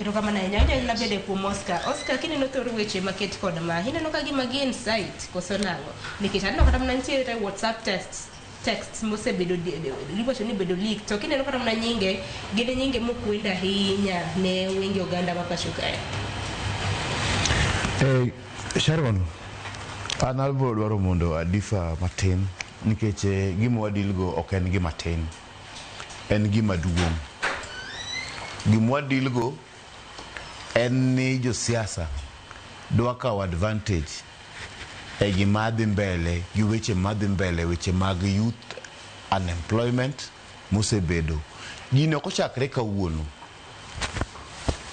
Ero kama na nyanya na bede ku Oscar kini no toru weche market kod ma hina no kagi magi insight koso nango nikitano kata mnantiere WhatsApp text mose bedo lipo ni bedo leak to kini no kata mna nyinge gide nyinge mukwenda hinya ne wengi oganda mapashuka Sharon analbo dwaro mondo adifa matin nikeche gimo wadilgo ok en gima tin en gima duong gimo wadilgo en ni jo siasa dwa kawo advantage e gima dhi mbele gi weche madhi mbele weche mag youth unemployment mosebedo gino ok ochakre kawuono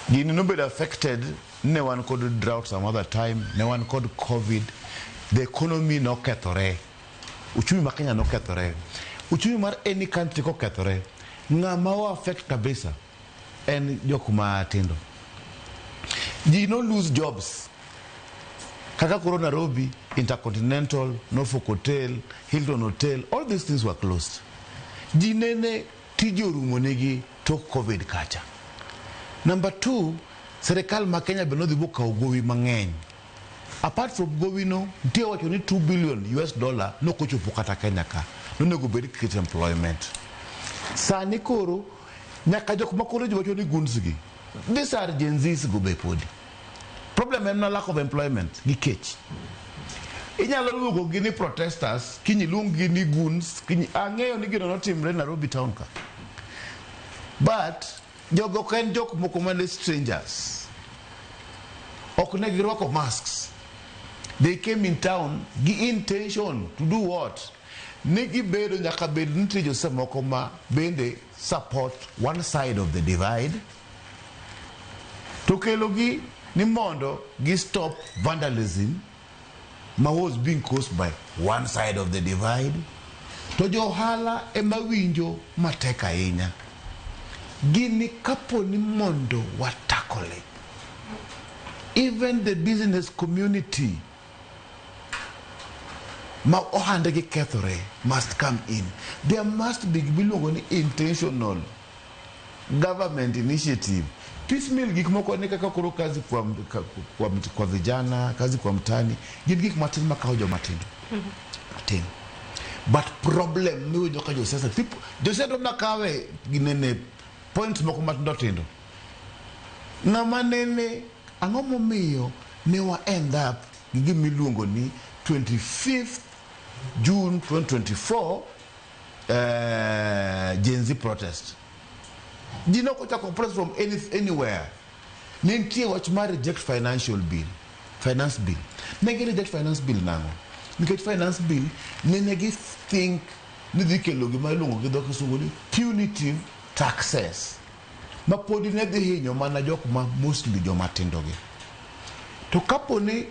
gino nobedo affected ne wan kod drought some other time ne wan kod covid the economy no kethore uchumi ma Kenya no kethore uchumi mar any country ko kethore ng'ama wa affect kabisa en jok matindo ji no lose jobs kaka koro Nairobi Intercontinental, Norfolk Hotel, Hilton Hotel, all these things were closed ji nene tije orumo negi to covid kacha. Number 2, sirkal ma Kenya be no dhi bokawo gowi mang'eny. Apart from gowi no tie wacho ni $2 billion no kochopo kata Kenya ka no nego bed create employment. Sani koro nyaka jok makoro wacho ni guns gi these are Gen Zs go be podi problem en na lack of employment gi kech inyalo luongo gi ni protesters kinyi luongi ni guns kinyi ang'eyo ni gino notimre Nairobi town ka but jogo ken jok moko mane strangers ok ne girwako masks. They came in town gi intention to do what? Nigi bedo nyaka bed nitie jose moko ma bende support one side of the divide to kelo gi ni mondo gi stop vandalism ma was being caused by one side of the divide to johala ema winjo matek ahinya gini kapo ni mondo watakole even the business community ma ohande gi kethore must come in. There must be biluongo ni intentional government initiative. Piecemeal gik moko ne kaka koro kazi kwa vijana, kazi kwa mtani, gin gik matin makawo joma tindo. Matin. But problem ni winjo ka josiasa people josiasa makawe ginene points moko matindo tindo. Ng'ama nene ang'o momiyo ne wa end up gi gimiluongo ni 25th June 2024 Gen Z protest. You know what I protest from anywhere. Nintie watch my reject finance bill. Negi reject finance bill nango. Because finance bill negi think nidikelogi malungo gidoka sunguli punitive taxes. Mapodi nedi hinyo mana jok ma mostly joma tindogi. To kapo ni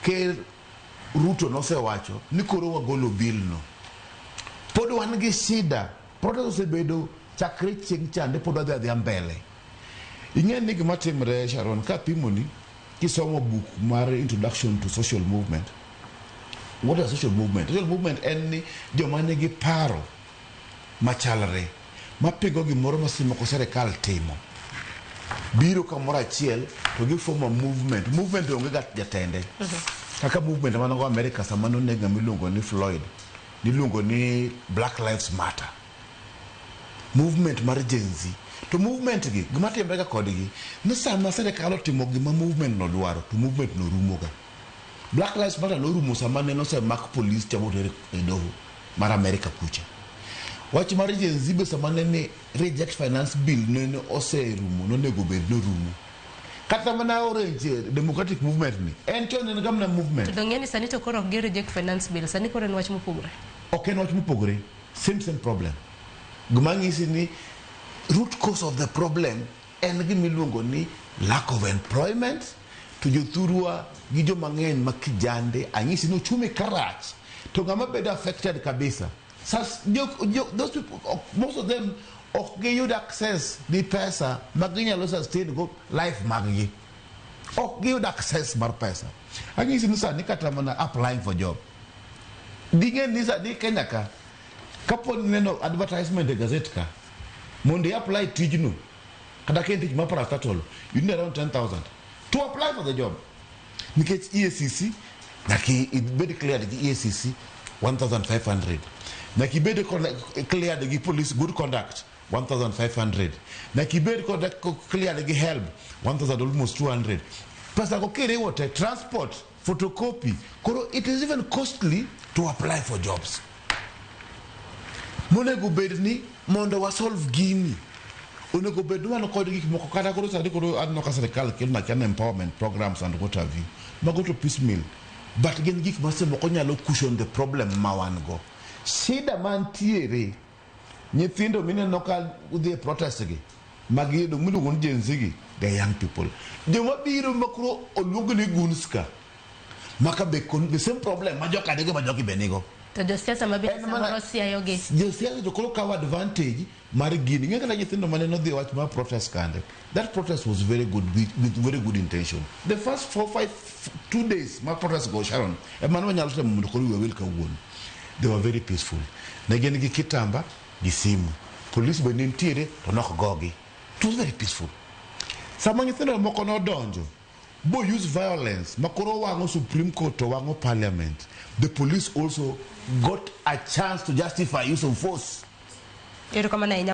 ke Ruto no se wacho ni koro wagolo bill no pod wan gi shida protest osebedo chakre chieng' chande pod wadhi mbele. Ing'e ni gima timre Sharon ka pimoni kisomo book mar Introduction to Social Movement. What is social movement? Social movement en ni joma nigi paro machalre mapingo gimoro masimo ko sirkal timo biro kamoro achiel to gi form movement onge ga jatende. Kaka movement manogo America samano nega miluongo ni Floyd niluongo ni Black Lives Matter movement mar Gen Z to movement gi gima timre ga kodgi ni sama sirkal otimo gima movement no dwaro to movement no rumo ga. Black Lives Matter no rumo sama ne no se mak police chabotere e doho mar America kucha. Wach mar Gen Z be sama ne reject finance bill ne ose rumo no nego bed no rumo. Kata mana orange democratic movement ni enchon en gamna movement to ngeni sani to koro gi reject finance bill sani koro en wach mopogore ok en wach mopogore same problem gumangisi ni root cause of the problem en gimiluongo ni lack of employment to jothurwa gi joma ng'eny makijande anyisi no chumi karach to ngama bedo affected kabisa those people most of them ok giyud access ni pesa maginyalo sustain go life maggi ok giyud access mar pesa anyisi ni sani kata mana applying for job dingen ni sani Kenya ka kapo neno advertisement e gazette ka mondo apply tijno kada kendi ma parastatol you need around 10,000 to apply for the job. Nikech EACC naki ibedi cleared the EACC 1,500. Naki ibedi cleared the police good conduct 1,500. Naki ibedi cleared the help 1,000 almost 200. Pasa ko kere wote transport photocopy. Koro it is even costly to apply for jobs. Monego bedni mondo wa solve gini. Onego bedwa no kodi gik moko kata koro sadi koro adno ka sirkal kel ma kan empowerment programs and what have you. Mago to piecemeal. But gen gik ma se moko nyalo cushion the problem ma wan go. Shida man tiere. Nyithindo mine no ka udhi protest gi. Magi do mulu gon jenzigi the young people. Joma biro makro olugo ni gunska. Maka be kon the same problem ma joka dege ma joki benigo. To josiasa mabiro samoro siayogi. Josiasa to kolo kawa advantage mar gini. Ngeka na nyithindo mane no dhi wach ma protest kande. That protest was very good with very good intention. The first 2 days my protest go Sharon. E mano nyalo temo mondo kolo we welcome won. They were very peaceful. Ne gen gi kitamba gi simu. Police be nitiere to nok gogi. It was very peaceful. Sama nyithindo moko no donjo. Bo use violence. Makoro wango Supreme Court to wango Parliament. The police also got a chance to justify use of force.